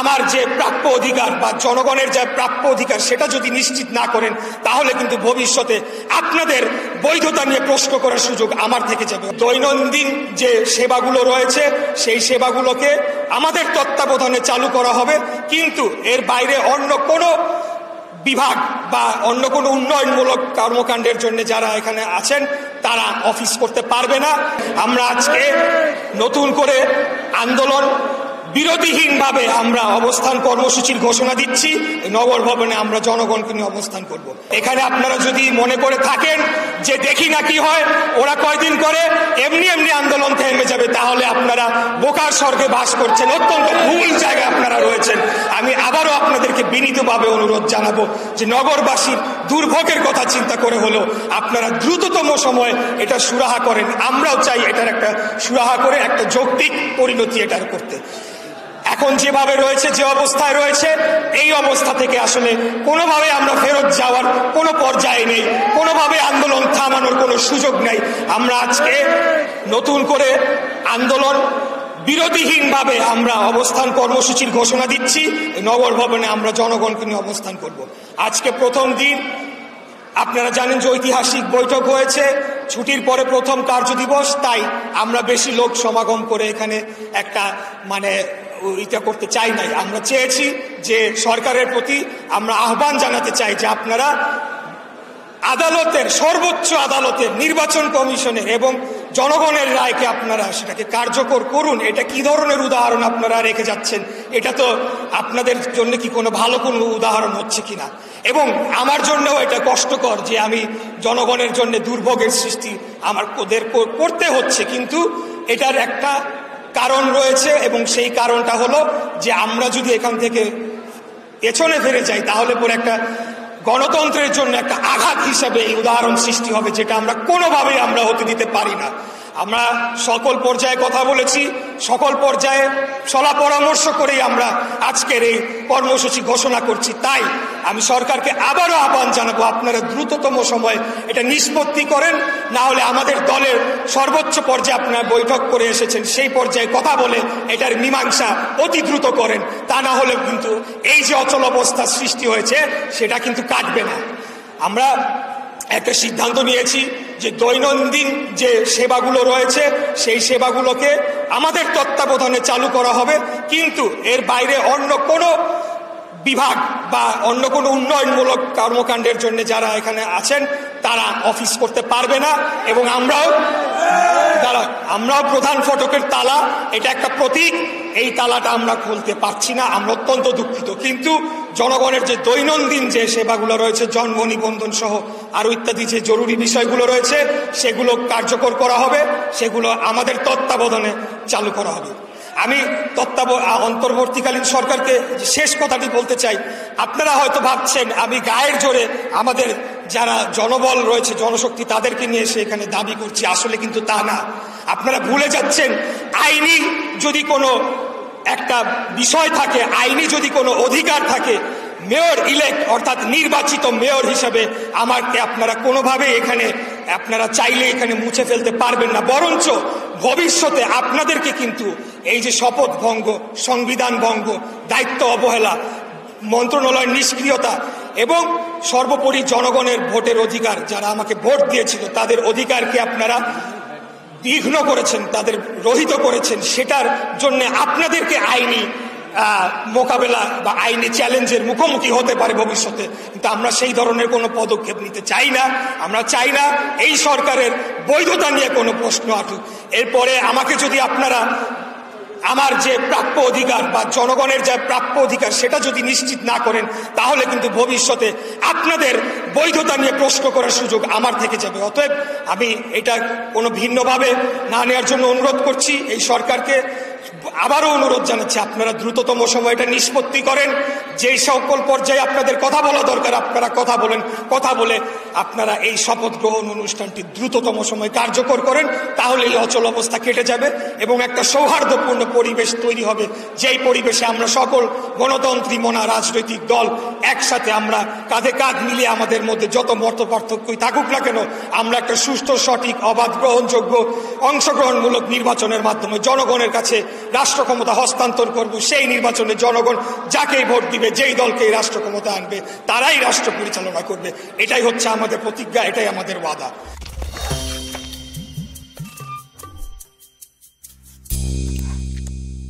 আমার যে প্রাপ্য অধিকার বা জনগণের যে প্রাপ্য অধিকার সেটা যদি নিশ্চিত না করেন, তাহলে কিন্তু ভবিষ্যতে আপনাদের বৈধতা নিয়ে প্রশ্ন করার সুযোগ আমার থেকে যাবে। দৈনন্দিন যে সেবাগুলো রয়েছে সেই সেবাগুলোকে আমাদের তত্ত্বাবধানে চালু করা হবে, কিন্তু এর বাইরে অন্য কোনো বিভাগ বা অন্য কোনো উন্নয়নমূলক কর্মকাণ্ডের জন্য যারা এখানে আছেন তারা অফিস করতে পারবে না। আমরা আজকে নতুন করে আন্দোলন বিরতিহীনভাবে আমরা অবস্থান কর্মসূচির ঘোষণা দিচ্ছি। নগর ভবনে আমরা জনগণকে নিয়ে অবস্থান করব। এখানে আপনারা যদি মনে করে থাকেন যে দেখি না কি হয়, ওরা কয়দিন করে এমনি এমনি আন্দোলন থেমে যাবে, তাহলে আপনারা বোকার স্বর্গে বাস করছেন, অত্যন্ত ভুল জায়গায় আপনারা রয়েছেন। আমি আবারও আপনাদেরকে বিনীতভাবে অনুরোধ জানাবো যে নগরবাসীর দুর্ভোগের কথা চিন্তা করে হলেও আপনারা দ্রুততম সময়ে এটা সুরাহা করেন। আমরাও চাই এটার একটা সুরাহা করে একটা যৌক্তিক পরিণতি এটার করতে। এখন যেভাবে রয়েছে, যে অবস্থায় রয়েছে, এই অবস্থা থেকে আসলে কোনোভাবে আমরা ফেরত যাওয়ার কোনো পর্যায়ে নেই, কোনোভাবে আন্দোলন থামানোর কোনো সুযোগ নেই। আমরা আজকে নতুন করে আন্দোলন বিরতিহীনভাবে আমরা অবস্থান কর্মসূচির ঘোষণা দিচ্ছি। নগর ভবনে আমরা জনগণকে নিয়ে অবস্থান করব। আজকে প্রথম দিন, আপনারা জানেন যে ঐতিহাসিক বৈঠক হয়েছে, ছুটির পরে প্রথম কার্যদিবস, তাই আমরা বেশি লোক সমাগম করে এখানে একটা এটা করতে চাই নাই। আমরা চেয়েছি যে সরকারের প্রতি আমরা আহ্বান জানাতে চাই যে আপনারা আদালতের, সর্বোচ্চ আদালতের, নির্বাচন কমিশনের এবং জনগণের রায়কে আপনারা সেটাকে কার্যকর করুন। এটা কি ধরনের উদাহরণ আপনারা রেখে যাচ্ছেন? এটা তো আপনাদের জন্য কি কোনো ভালো কোনো উদাহরণ হচ্ছে কিনা? এবং আমার জন্যও এটা কষ্টকর যে আমি জনগণের জন্য দুর্ভোগের সৃষ্টি আমার করতে হচ্ছে, কিন্তু এটার একটা কারণ রয়েছে এবং সেই কারণটা হলো যে আমরা যদি এখান থেকে পেছনে ফিরে যাই তাহলে পরে একটা গণতন্ত্রের জন্য একটা আঘাত হিসাবে এই উদাহরণ সৃষ্টি হবে, যেটা আমরা কোনোভাবেই আমরা হতে দিতে পারি না। আমরা সকল পর্যায়ে কথা বলেছি, সকল পর্যায়ে সলা পরামর্শ করেই আমরা আজকের এই কর্মসূচি ঘোষণা করছি। তাই আমি সরকারকে আবারও আহ্বান জানাবো, আপনারা দ্রুততম সময়ে এটা নিষ্পত্তি করেন, না হলে আমাদের দলের সর্বোচ্চ পর্যায়ে আপনারা বৈঠক করে এসেছেন, সেই পর্যায়ে কথা বলে এটার মীমাংসা অতি দ্রুত করেন। তা না হলে কিন্তু এই যে অচল অবস্থা সৃষ্টি হয়েছে সেটা কিন্তু কাটবে না। আমরা একটা সিদ্ধান্ত নিয়েছি যে দৈনন্দিন যে সেবাগুলো রয়েছে সেই সেবাগুলোকে আমাদের তত্ত্বাবধানে চালু করা হবে, কিন্তু এর বাইরে অন্য কোনো বিভাগ বা অন্য কোনো উন্নয়নমূলক কর্মকাণ্ডের জন্য যারা এখানে আছেন তারা অফিস করতে পারবে না। এবং আমরাও প্রধান ফটকের তালা, এটা একটা প্রতীক, এই তালাটা আমরা খুলতে পারছি না, আমরা অত্যন্ত দুঃখিত। কিন্তু জনগণের যে দৈনন্দিন যে সেবাগুলো রয়েছে, জন্ম নিবন্ধন সহ আরো ইত্যাদি যে জরুরি বিষয়গুলো রয়েছে সেগুলো কার্যকর করা হবে, সেগুলো আমাদের তত্ত্বাবধানে চালু করা হবে। আমি অন্তর্বর্তীকালীন সরকারকে শেষ কথাটি বলতে চাই, আপনারা হয়তো ভাবছেন আমি গায়ের জোরে আমাদের যারা জনবল রয়েছে, জনশক্তি, তাদেরকে নিয়ে এসে এখানে দাবি করছি, আসলে কিন্তু তা না। আপনারা ভুলে যাচ্ছেন আইনি যদি কোনো একটা বিষয় থাকে, আইনি যদি কোনো অধিকার থাকে, মেয়র ইলেক্ট অর্থাৎ নির্বাচিত মেয়র হিসাবে আমাকে আপনারা কোনোভাবে এখানে আপনারা চাইলে এখানে মুছে ফেলতে পারবেন না, বরঞ্চ ভবিষ্যতে আপনাদেরকে কিন্তু এই যে শপথ ভঙ্গ, সংবিধান ভঙ্গ, দায়িত্ব অবহেলা, মন্ত্রণালয়ের নিষ্ক্রিয়তা এবং সর্বোপরি জনগণের ভোটের অধিকার, যারা আমাকে ভোট দিয়েছিল তাদের অধিকারকে আপনারা বিঘ্ন করেছেন, তাদের রহিত করেছেন, সেটার জন্য আপনাদেরকে আইনি মোকাবেলা বা আইনি চ্যালেঞ্জের মুখোমুখি হতে পারে ভবিষ্যতে। কিন্তু আমরা সেই ধরনের কোনো পদক্ষেপ নিতে চাই না। আমরা চাই না এই সরকারের বৈধতা নিয়ে কোনো প্রশ্ন আসুক। এরপরে আমাকে যদি আপনারা আমার যে প্রাপ্য অধিকার বা জনগণের যে প্রাপ্য অধিকার সেটা যদি নিশ্চিত না করেন, তাহলে কিন্তু ভবিষ্যতে আপনাদের বৈধতা নিয়ে প্রশ্ন করার সুযোগ আমার থেকে যাবে। অতএব আমি এটা কোনো ভিন্নভাবে না নেওয়ার জন্য অনুরোধ করছি এই সরকারকে। আবারও অনুরোধ জানাচ্ছি, আপনারা দ্রুততম সময়টা নিষ্পত্তি করেন, যেই সকল পর্যায়ে আপনাদের কথা বলা দরকার আপনারা কথা বলেন, কথা বলে আপনারা এই শপথ গ্রহণ অনুষ্ঠানটি দ্রুততম সময় কার্যকর করেন, তাহলে এই অচল অবস্থা কেটে যাবে এবং একটা সৌহার্দ্যপূর্ণ পরিবেশ তৈরি হবে, যেই পরিবেশে আমরা সকল গণতন্ত্রী মনা রাজনৈতিক দল একসাথে আমরা কাঁধে কাঁধ মিলিয়ে আমাদের মধ্যে যত মত পার্থক্যই থাকুক না কেন আমরা একটা সুষ্ঠু, সঠিক, অবাধ, গ্রহণযোগ্য, অংশগ্রহণমূলক নির্বাচনের মাধ্যমে জনগণের কাছে রাষ্ট্র ক্ষমতা হস্তান্তর করব। সেই নির্বাচনে জনগণ যাকেই ভোট দিবে, যেই দলকে রাষ্ট্র ক্ষমতা আনবে, তারাই রাষ্ট্র পরিচালনা করবে। এটাই হচ্ছে আমাদের প্রতিজ্ঞা, এটাই আমাদের ওয়াদা।